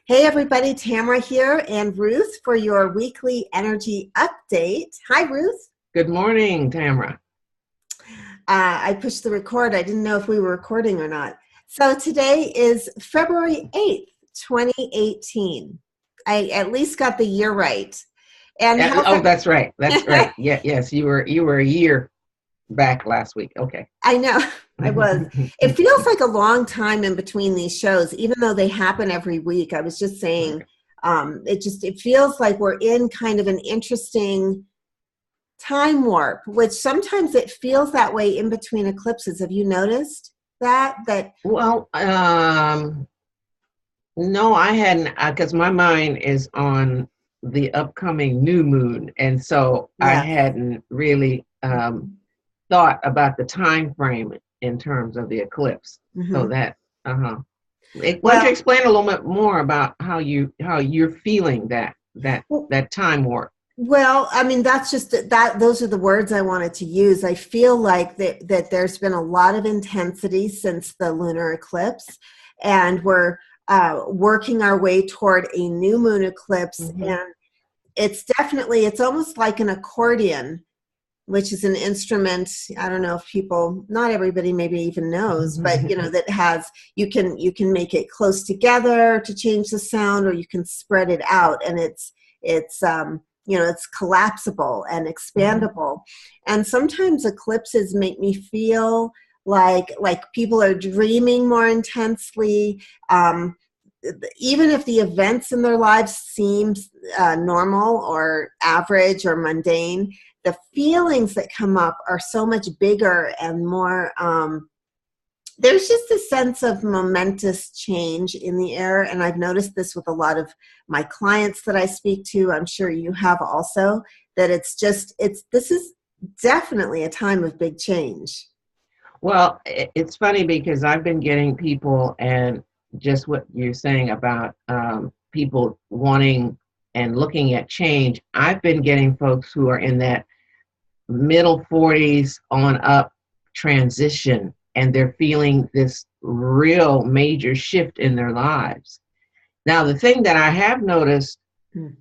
Hey everybody, Tamara here and Ruth for your weekly energy update. Hi Ruth. Good morning, Tamara. I pushed the record. I didn't know if we were recording or not. So today is February 8th, 2018. I at least got the year right. And Oh, that's right. That's right. Yeah, yes, you were a year back last week. Okay. I know, I was. It feels like a long time in between these shows, even though they happen every week. I was just saying, it feels like we're in kind of an interesting time warp, which sometimes it feels that way in between eclipses. Have you noticed that? Well, no, I hadn't, because my mind is on the upcoming new moon, and so I Yeah. hadn't really thought about the time frame in terms of the eclipse. So Mm-hmm. that, why don't you Well, explain a little bit more about how you're feeling that time warp? well, I mean, that's just that. Those are the words I wanted to use. I feel like that there's been a lot of intensity since the lunar eclipse, and we're working our way toward a new moon eclipse. Mm-hmm. And it's almost like an accordion, which is an instrument. I don't know if not everybody maybe even knows, but that has, you can make it close together to change the sound, or you can spread it out, and it's collapsible and expandable. And sometimes eclipses make me feel like people are dreaming more intensely. Even if the events in their lives seem normal or average or mundane, the feelings that come up are so much bigger and more. There's just a sense of momentous change in the air, and I've noticed this with a lot of my clients that I speak to. I'm sure you have also, that this is definitely a time of big change. Well, it's funny because I've been getting people, and just what you're saying about people wanting and looking at change. I've been getting folks who are in that middle 40s on up transition, and they're feeling this real major shift in their lives. Now, the thing that I have noticed Mm.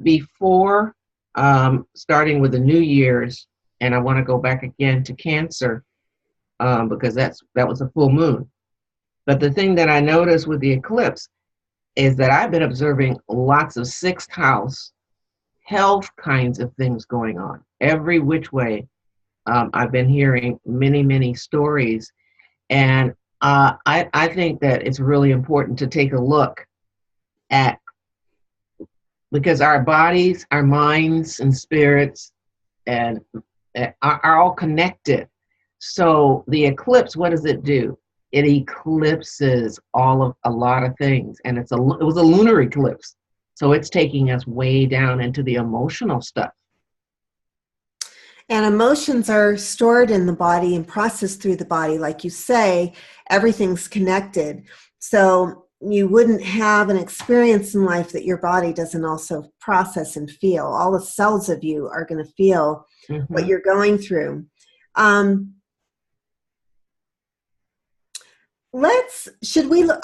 before starting with the New Year's, and I want to go back again to Cancer, because that was a full moon. But the thing that I noticed with the eclipse is that I've been observing lots of sixth house health kinds of things going on every which way. I've been hearing many, many stories, and I think that it's really important to take a look at, because our bodies, our minds, and spirits, and are all connected. So the eclipse, what does it do? It eclipses a lot of things, and it was a lunar eclipse, so it's taking us way down into the emotional stuff. And emotions are stored in the body and processed through the body. Like you say, everything's connected. So you wouldn't have an experience in life that your body doesn't also process and feel. All the cells of you are going to feel what you're going through.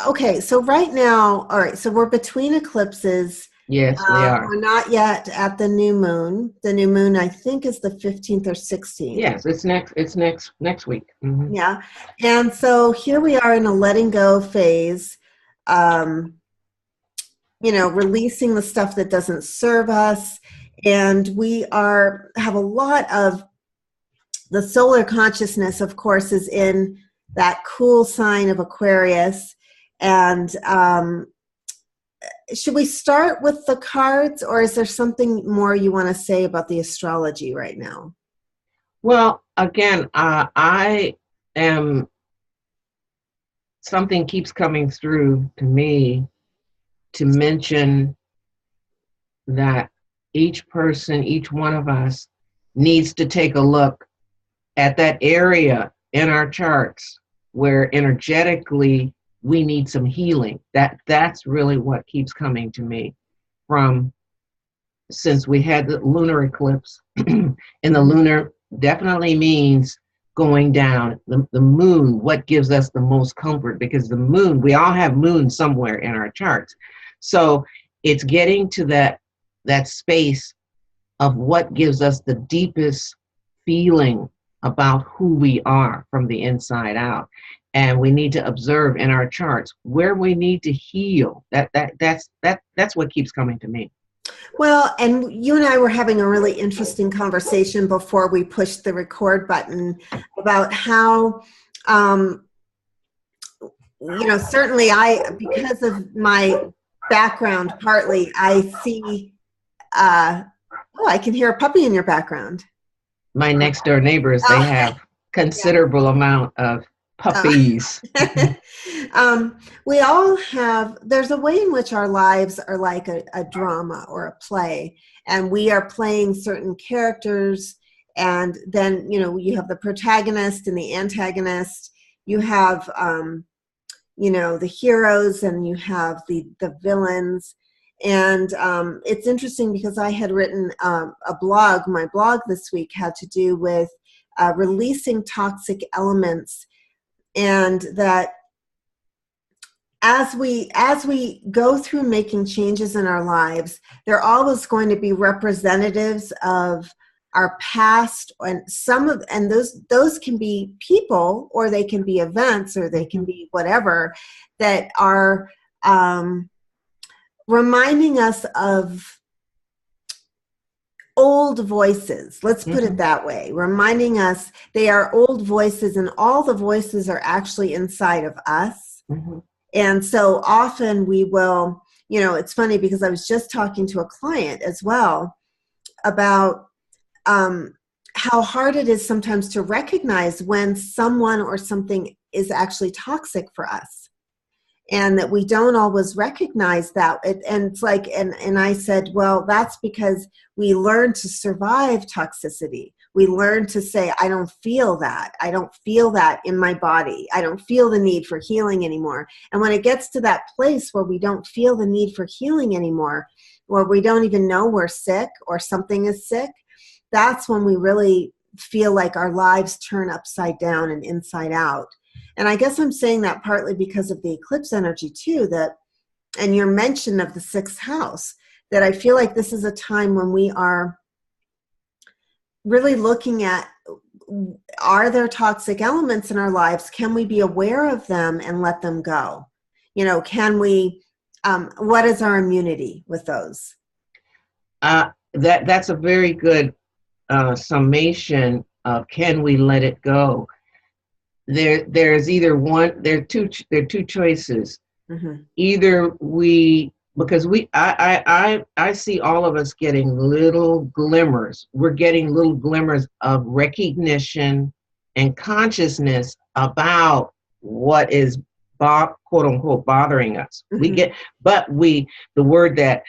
Okay, so right now, all right, so we're between eclipses. Yes, we are. We're not yet at the new moon. The new moon, I think, is the 15th or 16th. Yes, it's next week. Mm-hmm. Yeah. And so here we are in a letting go phase, releasing the stuff that doesn't serve us. And we have a lot of the solar consciousness, of course, is in that cool sign of Aquarius. And should we start with the cards, or is there something more you want to say about the astrology right now? Well, again, something keeps coming through to me to mention that each person, each one of us, needs to take a look at that area in our charts where energetically we need some healing. That's really what keeps coming to me since we had the lunar eclipse. And the lunar definitely means going down. The moon, what gives us the most comfort, because the moon, we all have moon somewhere in our charts. So it's getting to that space of what gives us the deepest feeling about who we are from the inside out. And we need to observe in our charts where we need to heal. That's what keeps coming to me. Well, and you and I were having a really interesting conversation before we pushed the record button about how, certainly because of my background, partly, I see, I can hear a puppy in your background. My next door neighbors, they have considerable amount of puppies. We all have, there's a way in which our lives are like a drama or a play, and we are playing certain characters, and then, you have the protagonist and the antagonist, you have, the heroes, and you have the villains. And it's interesting because I had written a blog. My blog this week had to do with releasing toxic elements, and that as we go through making changes in our lives, they're always going to be representatives of our past, and those can be people, or they can be events, or they can be whatever, that are reminding us of old voices. Let's put it that way. Reminding us they are old voices, and all the voices are actually inside of us. Mm-hmm. And so often we will, it's funny because I was just talking to a client as well about how hard it is sometimes to recognize when someone or something is actually toxic for us, and that we don't always recognize that. And it's like, and I said, well, that's because we learn to survive toxicity. We learn to say, I don't feel that. I don't feel that in my body. I don't feel the need for healing anymore. And when it gets to that place where we don't feel the need for healing anymore, or we don't even know we're sick or something is sick, that's when we really feel like our lives turn upside down and inside out. And I guess I'm saying that partly because of the eclipse energy too, and your mention of the 6th house, that I feel like this is a time when we are really looking at, are there toxic elements in our lives? Can we be aware of them and let them go? Can we, what is our immunity with those? That's a very good summation of, can we let it go? There's either one, there are two choices. Mm-hmm. Either because I see all of us getting little glimmers. We're getting little glimmers of recognition and consciousness about what is quote unquote bothering us. Mm-hmm. The word that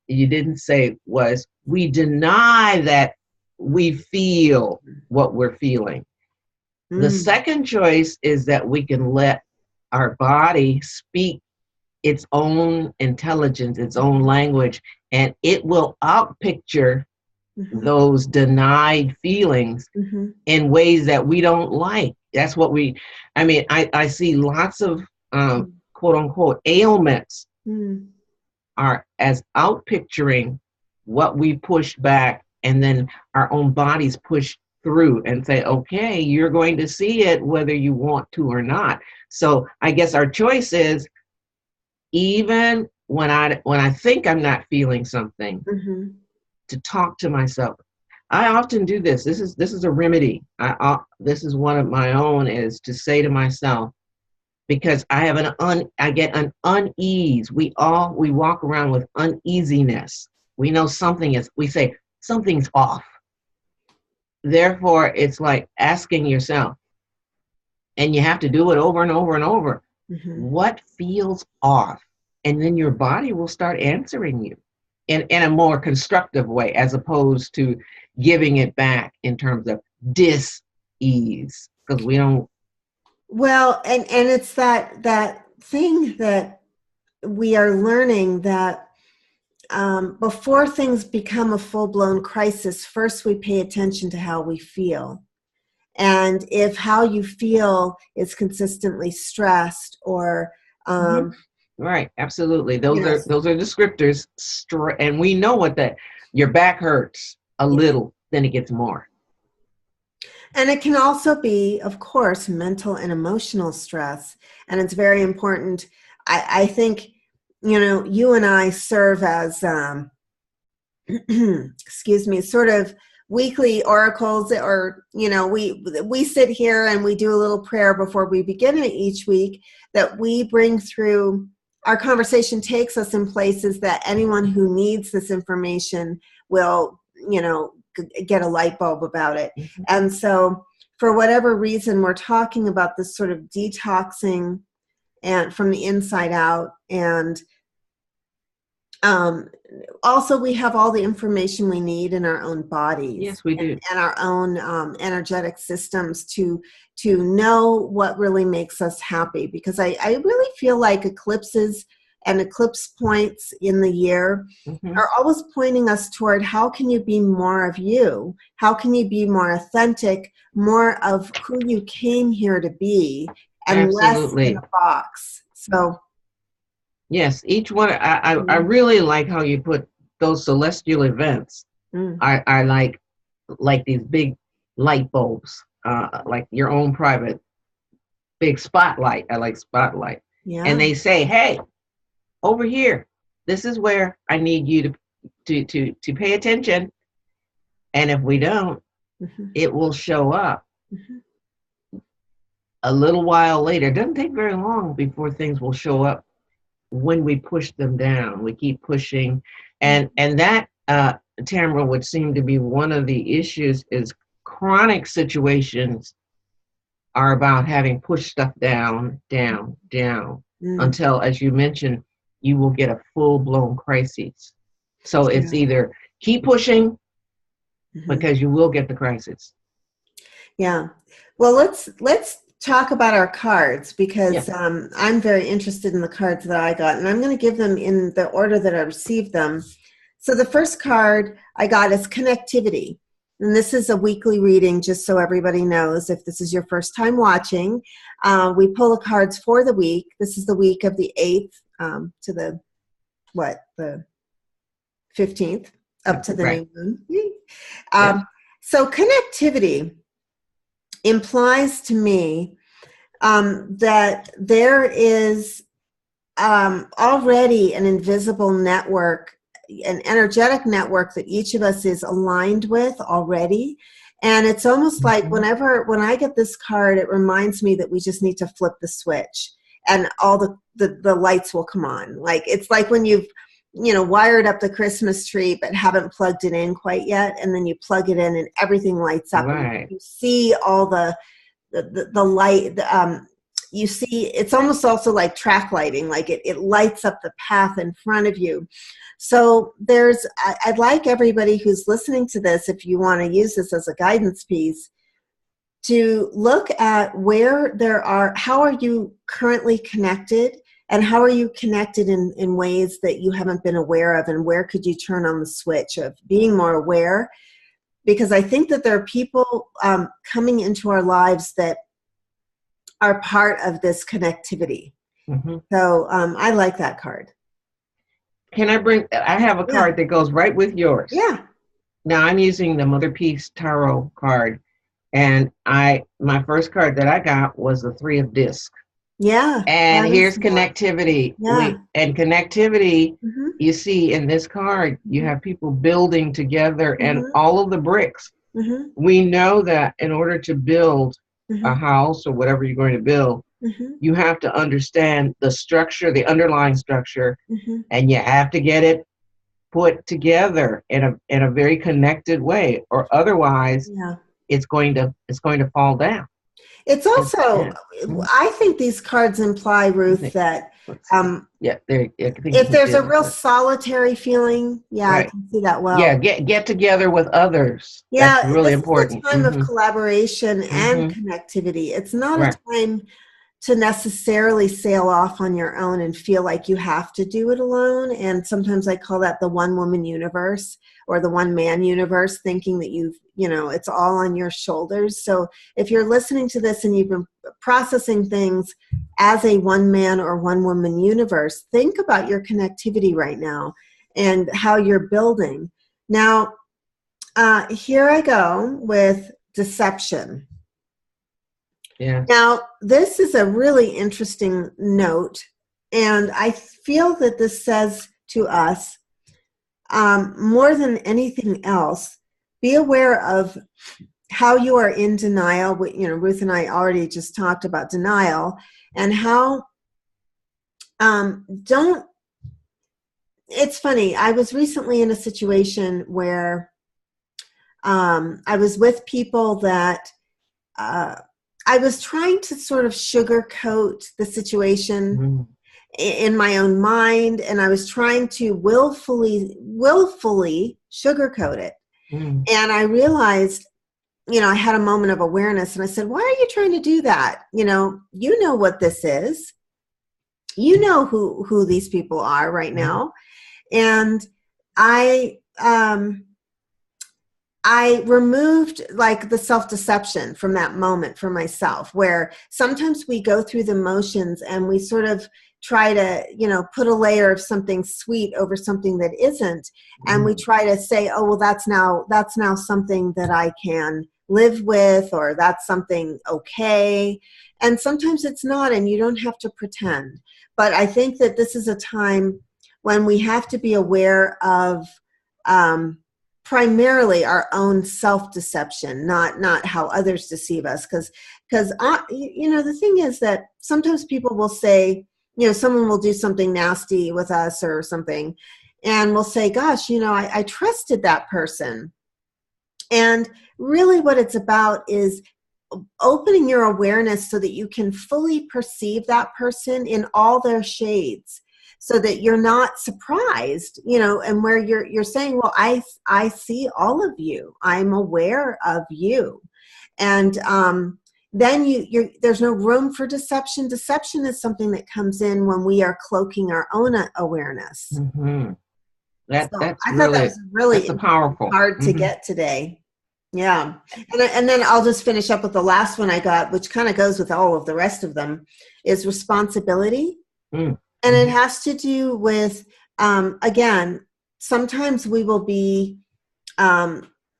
you didn't say was, we deny that we feel what we're feeling. The second choice is that we can let our body speak its own intelligence, its own language, and it will outpicture those denied feelings in ways that we don't like. That's what I see lots of quote unquote ailments are as outpicturing what we push back, and then our own bodies push through and say, okay, you're going to see it whether you want to or not. So I guess our choice is, even when I think I'm not feeling something, to talk to myself. I often do this. This is a remedy. This is one of my own, is to say to myself, because I have I get an unease. We walk around with uneasiness. We know we say something's off. Therefore, it's like asking yourself, and you have to do it over and over and over. What feels off? And then your body will start answering you in a more constructive way, as opposed to giving it back in terms of dis-ease, because we don't. Well, and it's that thing that we are learning, that before things become a full-blown crisis, first we pay attention to how we feel. And if how you feel is consistently stressed, or Right, absolutely. Yes. Those are descriptors, and we know what that. Your back hurts a little, then it gets more. And it can also be, of course, mental and emotional stress. And it's very important. I think, you and I serve as, excuse me, sort of weekly oracles, or, we sit here and we do a little prayer before we begin it each week, that we bring through. Our conversation takes us in places that anyone who needs this information will, get a light bulb about it. Mm-hmm. And so for whatever reason, we're talking about this sort of detoxing and from the inside out. And also we have all the information we need in our own bodies. Yes, we do. And our own energetic systems to know what really makes us happy. Because I really feel like eclipses and eclipse points in the year are always pointing us toward, how can you be more of you? How can you be more authentic, more of who you came here to be, and Absolutely. less in a box? So yes, each one. I really like how you put those celestial events. I like these big light bulbs, like your own private big spotlight. I like spotlight. Yeah. And they say, hey, over here, this is where I need you to pay attention. And if we don't, it will show up. A little while later. It doesn't take very long before things will show up when we push them down. We keep pushing. And that, Tamara, would seem to be one of the issues, is chronic situations are about having pushed stuff down, until, as you mentioned, you will get a full-blown crisis. So it's either keep pushing, because you will get the crisis. Yeah. Well, let's talk about our cards, because I'm very interested in the cards that I got, and I'm going to give them in the order that I received them. So the first card I got is connectivity. And this is a weekly reading, just so everybody knows, if this is your first time watching. We pull the cards for the week. This is the week of the 8th to the 15th, up to the new moon. So connectivity implies to me that there is already an invisible network, an energetic network that each of us is aligned with already. And it's almost like when I get this card, it reminds me that we just need to flip the switch and all the lights will come on. Like, it's like when you've, wired up the Christmas tree but haven't plugged it in quite yet, and then you plug it in and everything lights up. Right. And you see all the light. You see, it's almost also like track lighting, like it lights up the path in front of you. So I'd like everybody who's listening to this, if you want to use this as a guidance piece, to look at how are you currently connected, and how are you connected in ways that you haven't been aware of, and where could you turn on the switch of being more aware? Because I think that there are people coming into our lives that are part of this connectivity. So I like that card. Can I have a card that goes right with yours. Yeah. Now I'm using the Mother Peace Tarot card, and my first card that I got was the 3 of Discs. Yeah. And here's connectivity. Yeah. And connectivity, you see in this card, you have people building together, and all of the bricks. We know that in order to build a house or whatever you're going to build, you have to understand the structure, the underlying structure, and you have to get it put together in a very connected way, or otherwise it's going to fall down. It's also, I think these cards imply, Ruth, that if there's a real solitary feeling, I can see that well. Yeah, get together with others. Yeah, that's really important. It's a time of collaboration and connectivity. It's not a time to necessarily sail off on your own and feel like you have to do it alone. And sometimes I call that the one woman universe or the one man universe, thinking that it's all on your shoulders. So if you're listening to this and you've been processing things as a one man or one woman universe, think about your connectivity right now and how you're building. Now, here I go with deception. Yeah. Now, this is a really interesting note, and I feel that this says to us, more than anything else, be aware of how you are in denial. Ruth and I already just talked about denial, and how it's funny. I was recently in a situation where I was with people that I was trying to sort of sugarcoat the situation in my own mind, and I was trying to willfully sugarcoat it. And I realized, I had a moment of awareness, and I said, why are you trying to do that? You know what this is. You know who these people are right now. And I removed like the self-deception from that moment for myself, where sometimes we go through the motions and we sort of try to, put a layer of something sweet over something that isn't. And we try to say, oh, well, that's now something that I can live with, or that's something okay. And sometimes it's not, and you don't have to pretend. But I think that this is a time when we have to be aware of, primarily our own self-deception, not how others deceive us. Because the thing is that sometimes people will say, someone will do something nasty with us or something, and we'll say, gosh, I trusted that person. And really what it's about is opening your awareness so that you can fully perceive that person in all their shades, so that you're not surprised, and where you're saying, well, I see all of you. I'm aware of you. And then there's no room for deception. Deception is something that comes in when we are cloaking our own awareness. Mm-hmm. I thought that was really powerful, hard to get today. Yeah. And then I'll just finish up with the last one I got, which kind of goes with all of the rest of them, is responsibility. And it has to do with, again, sometimes we will be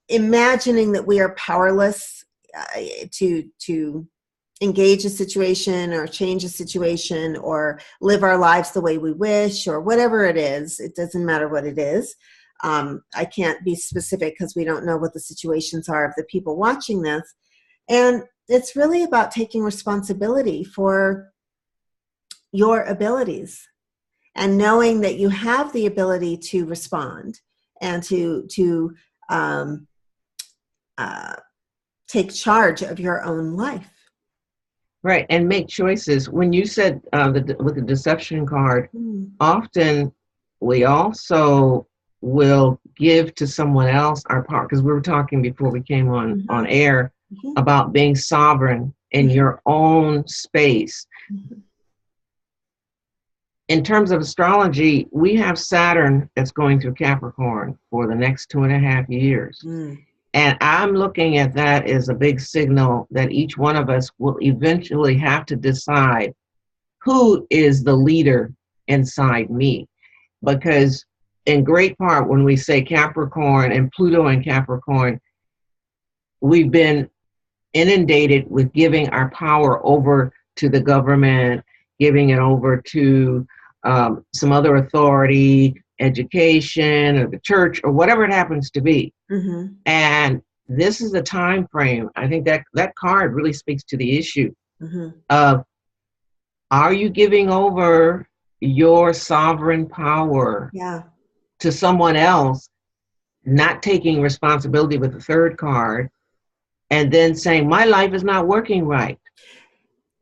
imagining that we are powerless to engage a situation or change a situation or live our lives the way we wish, or whatever it is. It doesn't matter what it is. I can't be specific because we don't know what the situations are of the people watching this. And it's really about taking responsibility for your abilities and knowing that you have the ability to respond and to take charge of your own life. Right, and make choices. When you said with the deception card, often we also will give to someone else our power, because we were talking before we came on air about being sovereign in your own space. In terms of astrology, we have Saturn that's going through Capricorn for the next 2.5 years. And I'm looking at that as a big signal that each one of us will eventually have to decide who is the leader inside me. Because in great part, when we say Capricorn and Pluto in Capricorn, we've been inundated with giving our power over to the government, giving it over to some other authority, education, or the church, or whatever it happens to be. And this is a time frame. I think that card really speaks to the issue of, are you giving over your sovereign power to someone else, not taking responsibility with the third card, and then saying, my life is not working right?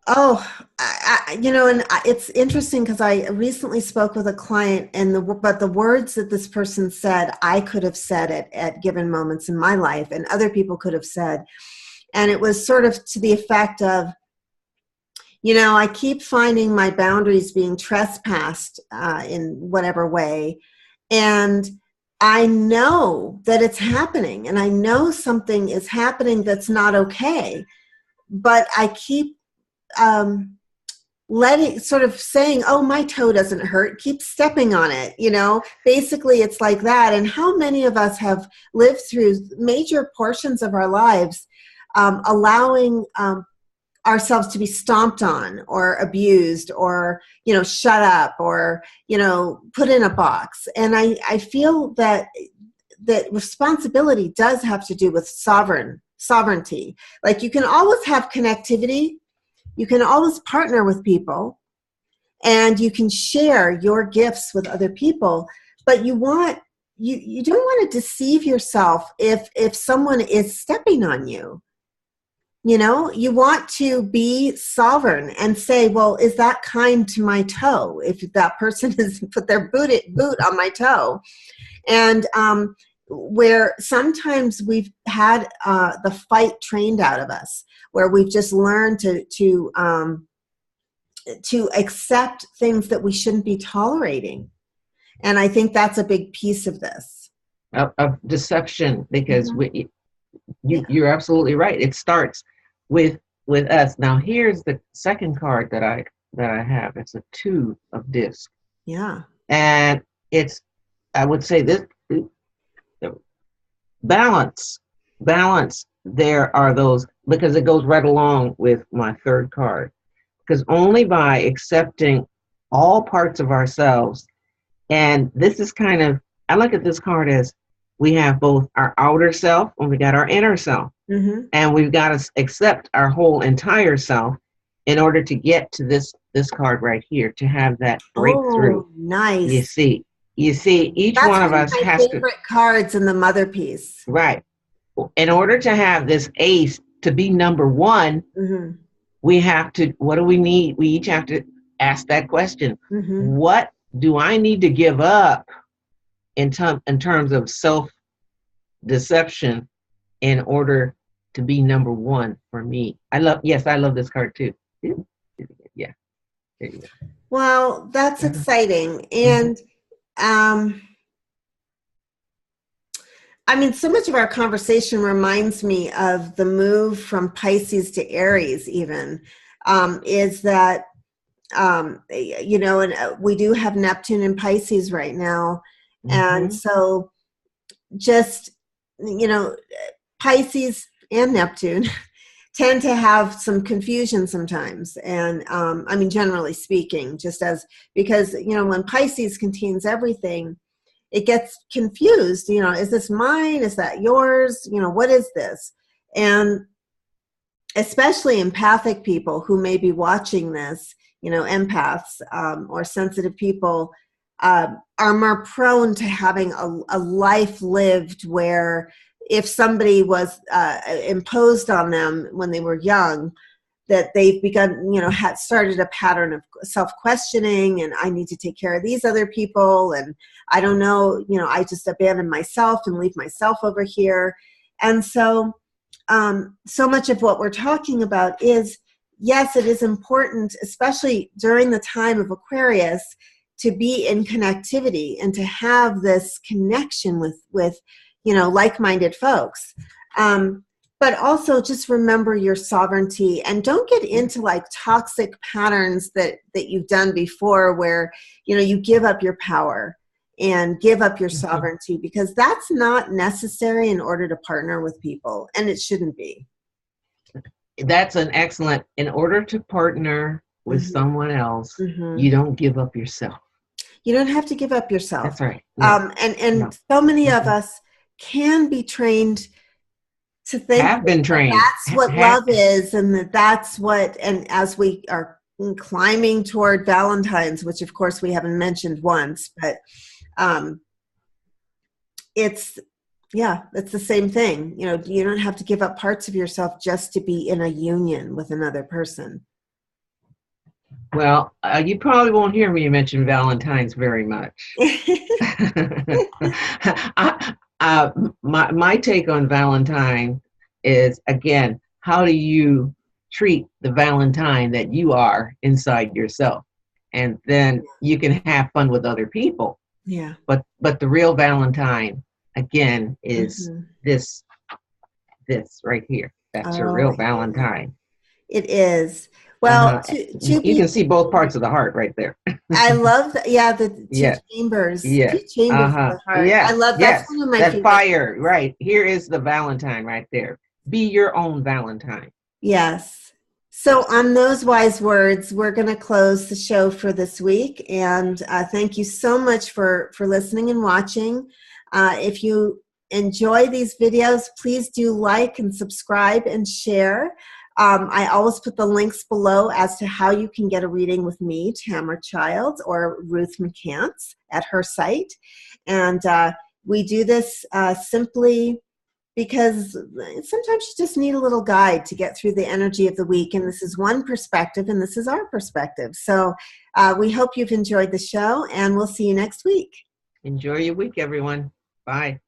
Oh, and it's interesting because I recently spoke with a client, but the words that this person said, I could have said it at given moments in my life, and other people could have said. And it was sort of to the effect of, You know, I keep finding my boundaries being trespassed in whatever way. And I know that it's happening, and I know something is happening that's not okay. But I keep letting, sort of saying, oh, my toe doesn't hurt, keep stepping on it, you know. Basically it's like that. And how many of us have lived through major portions of our lives allowing ourselves to be stomped on or abused or, you know, shut up or, you know, put in a box. And I feel that responsibility does have to do with sovereignty. Like, you can always have connectivity, you can always partner with people, and you can share your gifts with other people, but you don't want to deceive yourself if someone is stepping on you. You know, you want to be sovereign and say, well, is that kind to my toe if that person has put their boot on my toe? And where sometimes we've had the fight trained out of us, where we've just learned to accept things that we shouldn't be tolerating. And I think that's a big piece of this. Of deception, because you're absolutely right. It starts with us. Now, here's the second card that I have. It's a 2 of disc. Yeah. And it's, I would say this, balance. There are those, because it goes right along with my third card. Because only by accepting all parts of ourselves, and this is kind of, I look at this card as we have both our outer self and we got our inner self. Mm-hmm. And we've got to accept our whole entire self in order to get to this card right here, to have that breakthrough. Oh, nice. You see, each That's one of us has to. Favorite cards in the mother piece. Right. In order to have this ace to be number 1, mm-hmm. we have to, what do we need? We each have to ask that question. Mm-hmm. What do I need to give up in terms of self-deception in order to be number 1 for me? I love this card too. Yeah. There you go. Well, that's exciting. And I mean, so much of our conversation reminds me of the move from Pisces to Aries, even, is that, you know, and we do have Neptune in Pisces right now. Mm-hmm. And so just, you know, Pisces and Neptune tend to have some confusion sometimes. And I mean, generally speaking, because, you know, when Pisces contains everything, it gets confused. You know, is this mine? Is that yours? You know, what is this? And especially empathic people who may be watching this, you know, empaths or sensitive people are more prone to having a life lived where if somebody was imposed on them when they were young, that they've begun, you know, had started a pattern of self-questioning, and I need to take care of these other people, and I don't know, you know, I just abandon myself and leave myself over here. And so so much of what we're talking about is, yes, it is important, especially during the time of Aquarius, to be in connectivity and to have this connection with you know, like-minded folks. But also just remember your sovereignty, and don't get into like toxic patterns that you've done before where, you know, you give up your power and give up your sovereignty, because that's not necessary in order to partner with people, and it shouldn't be. That's an excellent, in order to partner with someone else, you don't give up yourself. You don't have to give up yourself. That's right. No. And so many of us can be trained to think have been trained. That's what love is, and that's what, and as we are climbing toward Valentine's, which of course we haven't mentioned once, but it's the same thing. You know, you don't have to give up parts of yourself just to be in a union with another person. Well, you probably won't hear me mention Valentine's very much. My take on Valentine is, again, how do you treat the Valentine that you are inside yourself. And then you can have fun with other people. Yeah. But the real Valentine, again, is Mm-hmm. this right here. That's your Oh, real Valentine. it is. Well, Uh-huh. two You people. can see both parts of the heart right there. I love that. Yeah, the Yeah. two Yes. chambers of Uh-huh. the heart. I Yes. love that's Yes. one of my That favorite. fire, right. Here is the Valentine right there. Be your own Valentine. Yes. So, on those wise words, we're going to close the show for this week. And thank you so much for listening and watching. If you enjoy these videos, please do like and subscribe and share. I always put the links below as to how you can get a reading with me, Tamara Childs, or Ruth McCants at her site. And we do this simply because sometimes you just need a little guide to get through the energy of the week. And this is one perspective, and this is our perspective. So we hope you've enjoyed the show, and we'll see you next week. Enjoy your week, everyone. Bye.